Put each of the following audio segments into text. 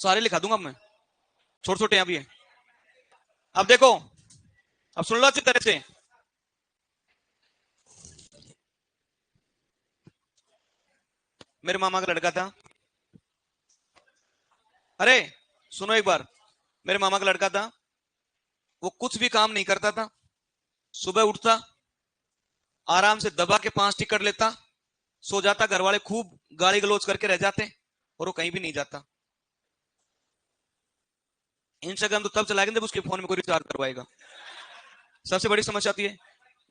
सारे लिखा दूंगा मैं, छोटे छोटे यहाँ भी है। अब देखो, अब सुन लो अच्छी तरह से। मेरे मामा का लड़का था, अरे सुनो एक बार, मेरे मामा का लड़का था, वो कुछ भी काम नहीं करता था। सुबह उठता, आराम से दबा के 5 टिकट लेता, सो जाता, घर वाले खूब गाली गलौज करके रह जाते, और वो कहीं भी नहीं जाता। इंस्टाग्राम तो तब चलाएगा जब उसके फोन में कोई रिचार्ज करवाएगा। सबसे बड़ी समस्या आती है,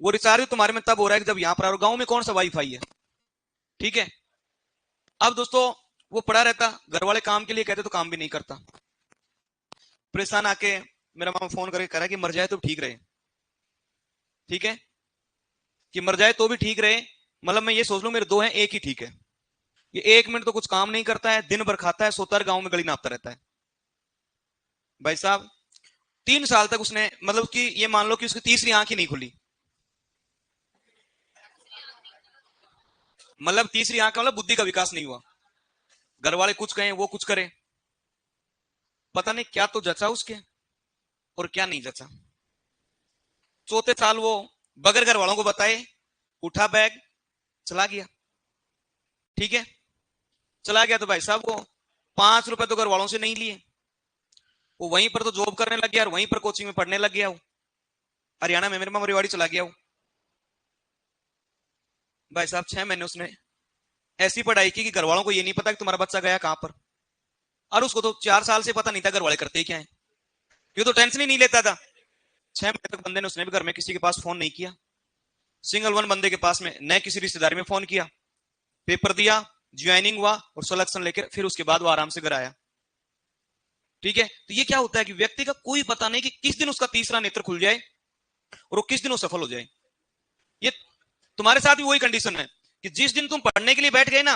वो रिचार्ज तुम्हारे में तब हो रहा है कि जब यहां पर, गांव में कौन सा वाईफाई है, ठीक है। अब दोस्तों, वो पड़ा रहता, घर वाले काम के लिए कहते तो काम भी नहीं करता। परेशान आके मेरा मामा फोन करके कह रहा है कि मर जाए तो ठीक रहे, ठीक है, कि मर जाए तो भी ठीक रहे। मतलब मैं ये सोच लूं मेरे दो हैं, एक ही ठीक है। ये 1 मिनट तो कुछ काम नहीं करता है, दिन भर खाता है, सोता है, गांव में गली नापता रहता है। भाई साहब, 3 साल तक उसने, मतलब कि ये मान लो कि उसकी तीसरी आंख ही नहीं खुली। मतलब तीसरी आंख का मतलब बुद्धि का विकास नहीं हुआ। घर वाले कुछ कहें, वो कुछ करे, पता नहीं क्या तो जचा उसके और क्या नहीं जचा। चौथे साल वो बगैर घर वालों को बताए उठा बैग, चला गया, ठीक है। चला गया तो भाई साहब वो 5 रुपए तो घर वालों से नहीं लिए, वो वहीं पर तो जॉब करने लग गया और वहीं पर कोचिंग में पढ़ने लग गया वो। हरियाणा में मेरे मामा रेवाड़ी चला गया वो। भाई साहब 6 महीने उसने ऐसी पढ़ाई की कि घर वालों को ये नहीं पता कि तुम्हारा बच्चा गया कहां पर। और उसको तो 4 साल से पता नहीं था घर वाले करते क्या है, क्यों तो टेंशन ही नहीं लेता था। 6 महीने तक बंदे ने, उसने भी घर में किसी के पास फोन नहीं किया, सिंगल वन बंदे के पास में न किसी रिश्तेदारी में फोन किया। पेपर दिया, ज्वाइनिंग हुआ और सिलेक्शन लेकर फिर उसके बाद वो आराम से घर आया, ठीक है। तो ये क्या होता है कि व्यक्ति का कोई पता नहीं कि किस दिन उसका तीसरा नेत्र खुल जाए और वो किस दिन वो सफल हो जाए। ये तुम्हारे साथ भी वही कंडीशन है कि जिस दिन तुम पढ़ने के लिए बैठ गए ना,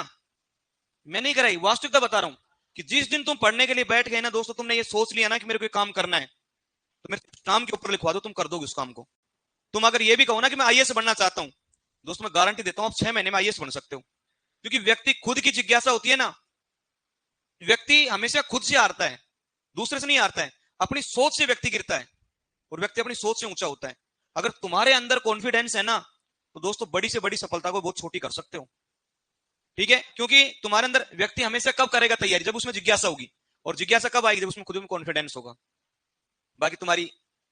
मैं नहीं कराई, वास्तविकता बता रहा हूं, कि जिस दिन तुम पढ़ने के लिए बैठ गए ना दोस्तों, तुमने ये सोच लिया ना कि मेरे को काम करना है, तो मेरे नाम के ऊपर लिखवा दो, तुम कर दोगे उस काम को। तुम अगर ये भी कहो ना कि मैं आईएएस बनना चाहता हूं, दोस्तों मैं गारंटी देता हूं आप 6 महीने में आईएएस बन सकते हो। क्योंकि व्यक्ति खुद की जिज्ञासा होती है ना, व्यक्ति हमेशा खुद से हारता है, दूसरे से नहीं हारता है, अपनी सोच से व्यक्ति गिरता है और व्यक्ति अपनी सोच से ऊंचा होता है। अगर तुम्हारे अंदर कॉन्फिडेंस है ना, तो दोस्तों बड़ी से बड़ी सफलता को बहुत छोटी कर सकते हो, ठीक है। क्योंकि तुम्हारे अंदर व्यक्ति हमेशा कब करेगा तैयारी, जब उसमें जिज्ञासा होगी, और जिज्ञासा कब आएगी, जब उसमें खुद में कॉन्फिडेंस होगा। बाकी तुम्हारी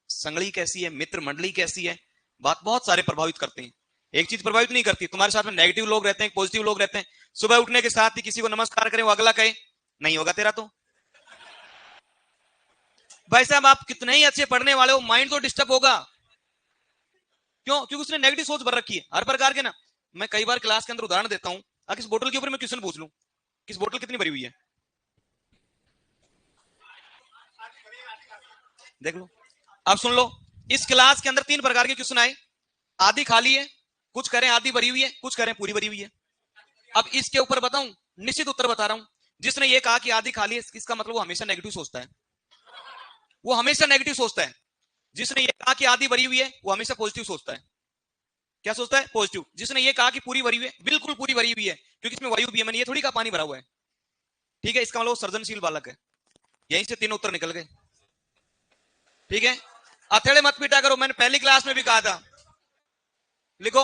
संगली कैसी है, मित्र मंडली कैसी है, बात बहुत सारे प्रभावित करते हैं। एक चीज प्रभावित नहीं करती, तुम्हारे साथ में नेगेटिव लोग रहते हैं, पॉजिटिव लोग रहते हैं। सुबह उठने के साथ ही किसी को नमस्कार करें, वो अगला कहे नहीं होगा तेरा तो। भाई साहब आप कितने ही अच्छे पढ़ने वाले हो, माइंड तो डिस्टर्ब होगा। क्यों? क्योंकि उसने नेगेटिव सोच भर रखी है हर प्रकार के ना। मैं कई बार क्लास के अंदर उदाहरण देता हूं, किस बोतल के ऊपर मैं क्वेश्चन पूछ लूं, किस बोतल कितनी भरी हुई है, देख लो। अब सुन लो, इस क्लास के अंदर 3 प्रकार के क्वेश्चन आए, आधी खाली है, कुछ करें आधी भरी हुई है, कुछ करें पूरी भरी हुई है। अब इसके ऊपर बताऊं, निश्चित उत्तर बता रहा हूं। जिसने ये कहा कि आधी खाली है, इसका मतलब वो हमेशा नेगेटिव सोचता है, वो हमेशा नेगेटिव सोचता है। जिसने ये कहा कि आधी भरी हुई है, वो हमेशा पॉजिटिव सोचता है। क्या सोचता है? पॉजिटिव। जिसने ये कहा कि पूरी भरी हुई है, बिल्कुल पूरी भरी हुई है, क्योंकि इसमें वायु भी है, मैंने ये थोड़ी कहा पानी भरा हुआ है, ठीक है। इसका मतलब सर्जनशील बालक है। यहीं से 3 उत्तर निकल गए, ठीक है। अथेड़े मत पीटा करो, मैंने पहली क्लास में भी कहा था। लिखो,